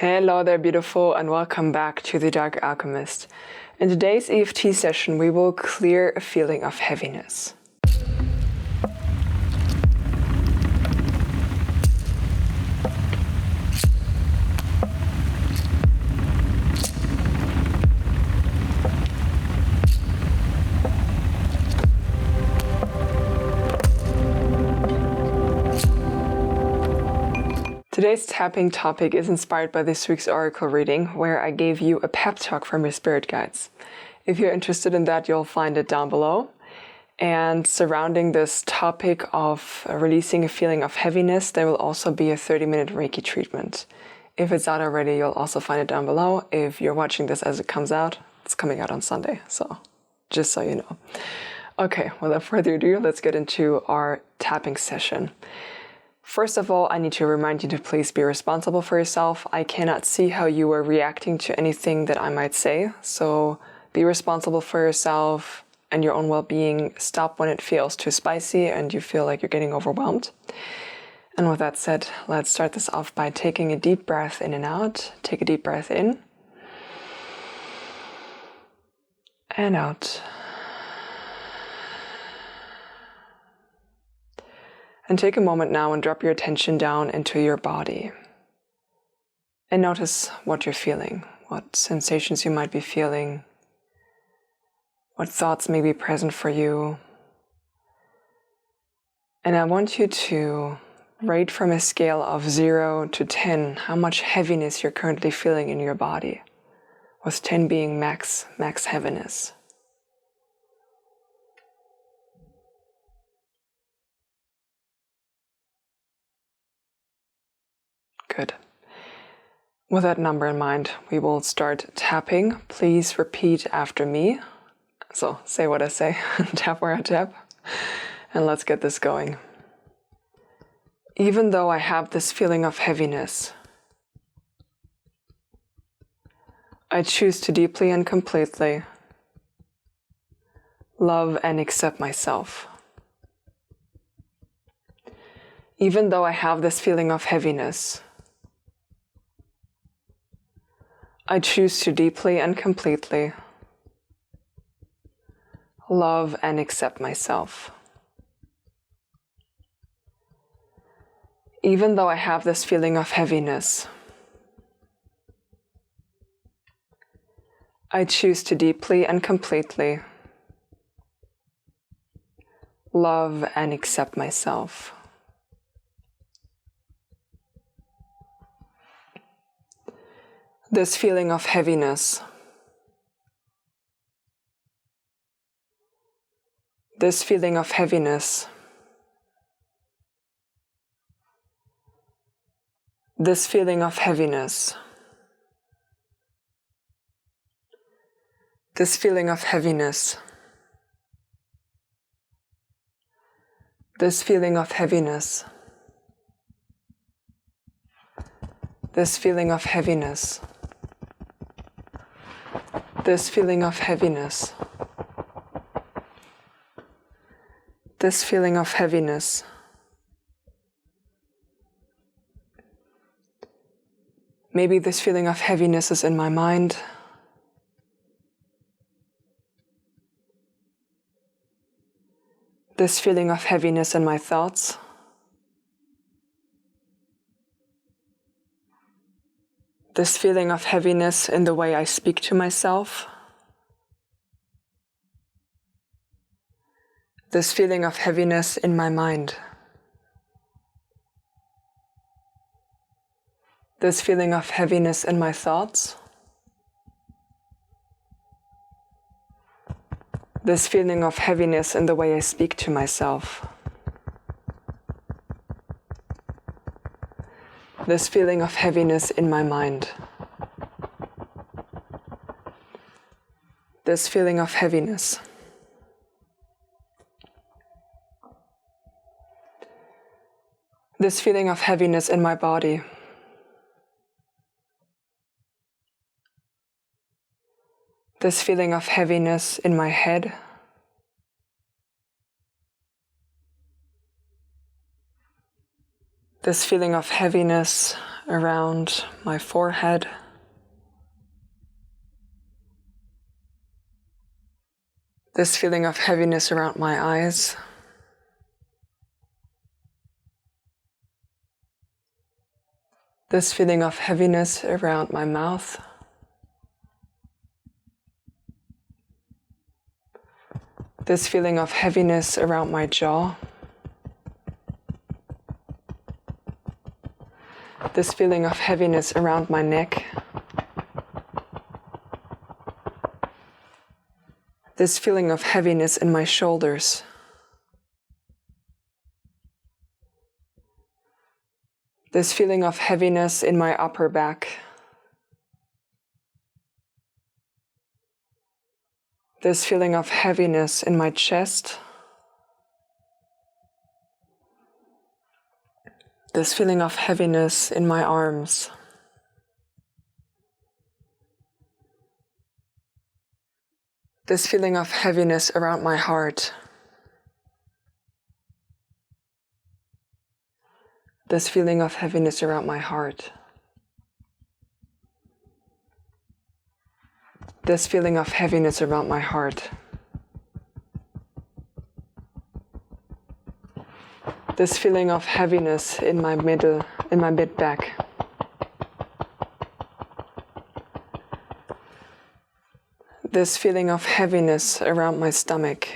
Hello there, beautiful, and welcome back to The Dark Alchemist. In today's EFT session, we will clear a feeling of heaviness. Today's tapping topic is inspired by this week's oracle reading, where I gave you a pep talk from your spirit guides. If you're interested in that, you'll find it down below. And surrounding this topic of releasing a feeling of heaviness, there will also be a 30-minute Reiki treatment. If it's out already, you'll also find it down below. If you're watching this as it comes out, it's coming out on Sunday, so just so you know. Okay, without further ado, let's get into our tapping session. First of all, I need to remind you to please be responsible for yourself. I cannot see how you are reacting to anything that I might say, so be responsible for yourself and your own well-being. Stop when it feels too spicy and you feel like you're getting overwhelmed. And with that said, let's start this off by taking a deep breath in and out. Take a deep breath in and out. And take a moment now and drop your attention down into your body. And notice what you're feeling, what sensations you might be feeling, what thoughts may be present for you. And I want you to rate from a scale of 0 to 10 how much heaviness you're currently feeling in your body, with 10 being max heaviness. Good. With that number in mind, we will start tapping. Please repeat after me. So say what I say, tap where I tap, and let's get this going. Even though I have this feeling of heaviness, I choose to deeply and completely love and accept myself. Even though I have this feeling of heaviness, I choose to deeply and completely love and accept myself. Even though I have this feeling of heaviness, I choose to deeply and completely love and accept myself. This feeling of heaviness, this feeling of heaviness, this feeling of heaviness, this feeling of heaviness, this feeling of heaviness, this feeling of heaviness, this feeling of heaviness, this feeling of heaviness, maybe this feeling of heaviness is in my mind. This feeling of heaviness in my thoughts. This feeling of heaviness in the way I speak to myself. This feeling of heaviness in my mind. This feeling of heaviness in my thoughts. This feeling of heaviness in the way I speak to myself. This feeling of heaviness in my mind. This feeling of heaviness. This feeling of heaviness in my body. This feeling of heaviness in my head. This feeling of heaviness around my forehead. This feeling of heaviness around my eyes. This feeling of heaviness around my mouth. This feeling of heaviness around my jaw. This feeling of heaviness around my neck. This feeling of heaviness in my shoulders. This feeling of heaviness in my upper back. This feeling of heaviness in my chest. This feeling of heaviness in my arms. This feeling of heaviness around my heart. This feeling of heaviness around my heart. This feeling of heaviness around my heart. This feeling of heaviness in my mid back. This feeling of heaviness around my stomach.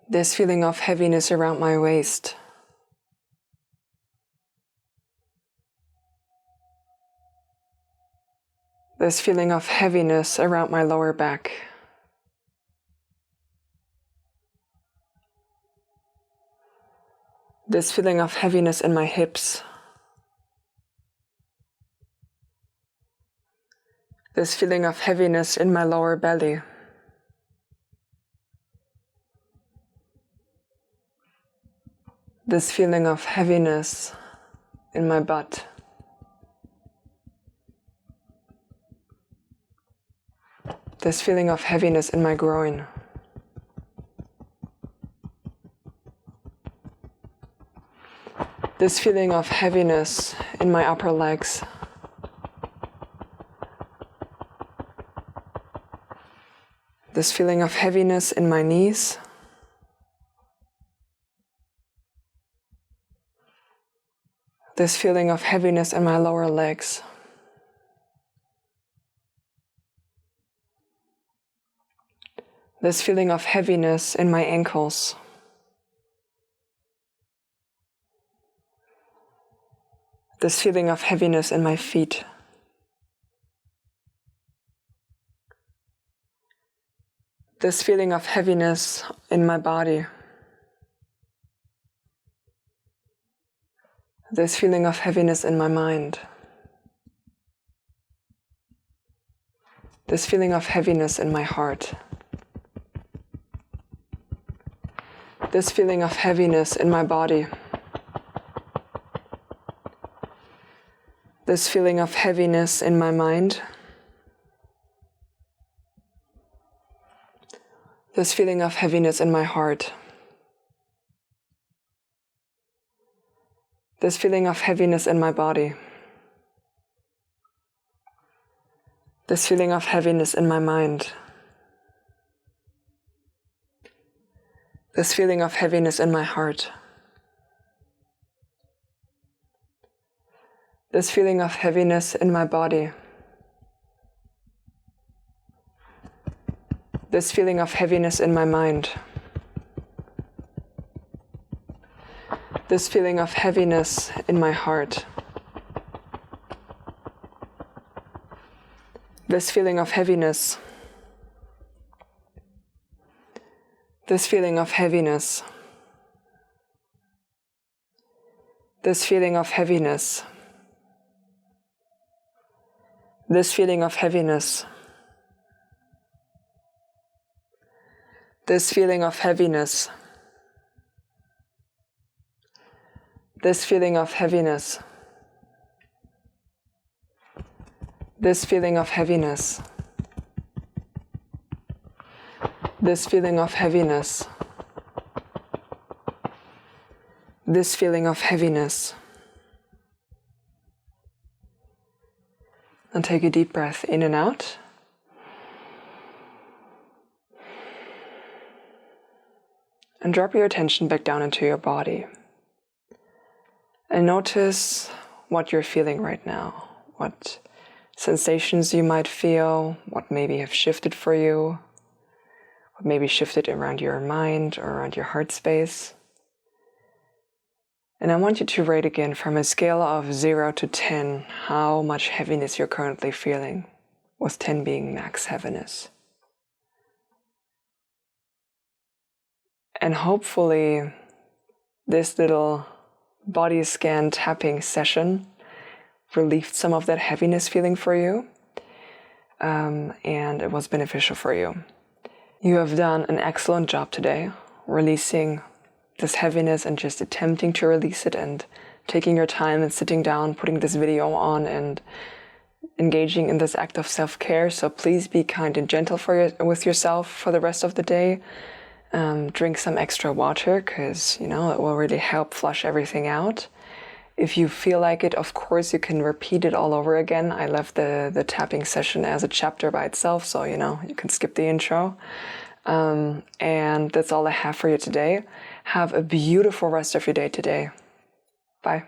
This feeling of heaviness around my waist. This feeling of heaviness around my lower back. This feeling of heaviness in my hips. This feeling of heaviness in my lower belly. This feeling of heaviness in my butt. This feeling of heaviness in my groin. This feeling of heaviness in my upper legs. This feeling of heaviness in my knees. This feeling of heaviness in my lower legs. This feeling of heaviness in my ankles. This feeling of heaviness in my feet. This feeling of heaviness in my body. This feeling of heaviness in my mind. This feeling of heaviness in my heart. This feeling of heaviness in my body. This feeling of heaviness in my mind. This feeling of heaviness in my heart. This feeling of heaviness in my body. This feeling of heaviness in my mind. This feeling of heaviness in my heart. This feeling of heaviness in my body. This feeling of heaviness in my mind. This feeling of heaviness in my heart. This feeling of heaviness. This feeling of heaviness. This feeling of heaviness. This feeling of heaviness. This feeling of heaviness. This feeling of heaviness. This feeling of heaviness. This feeling of heaviness. this feeling of heaviness. And take a deep breath in and out. And drop your attention back down into your body. And notice what you're feeling right now. What sensations you might feel, what maybe have shifted for you, what maybe shifted around your mind or around your heart space. And I want you to rate again from a scale of 0 to 10 how much heaviness you're currently feeling, with 10 being max heaviness. And hopefully this little body scan tapping session relieved some of that heaviness feeling for you, and it was beneficial for you. You have done an excellent job today, releasing this heaviness and just attempting to release it, and taking your time and sitting down, putting this video on and engaging in this act of self-care. So please be kind and gentle with yourself for the rest of the day. Drink some extra water, because, it will really help flush everything out. If you feel like it, of course, you can repeat it all over again. I left the tapping session as a chapter by itself, so, you can skip the intro. And that's all I have for you today. Have a beautiful rest of your day today. Bye.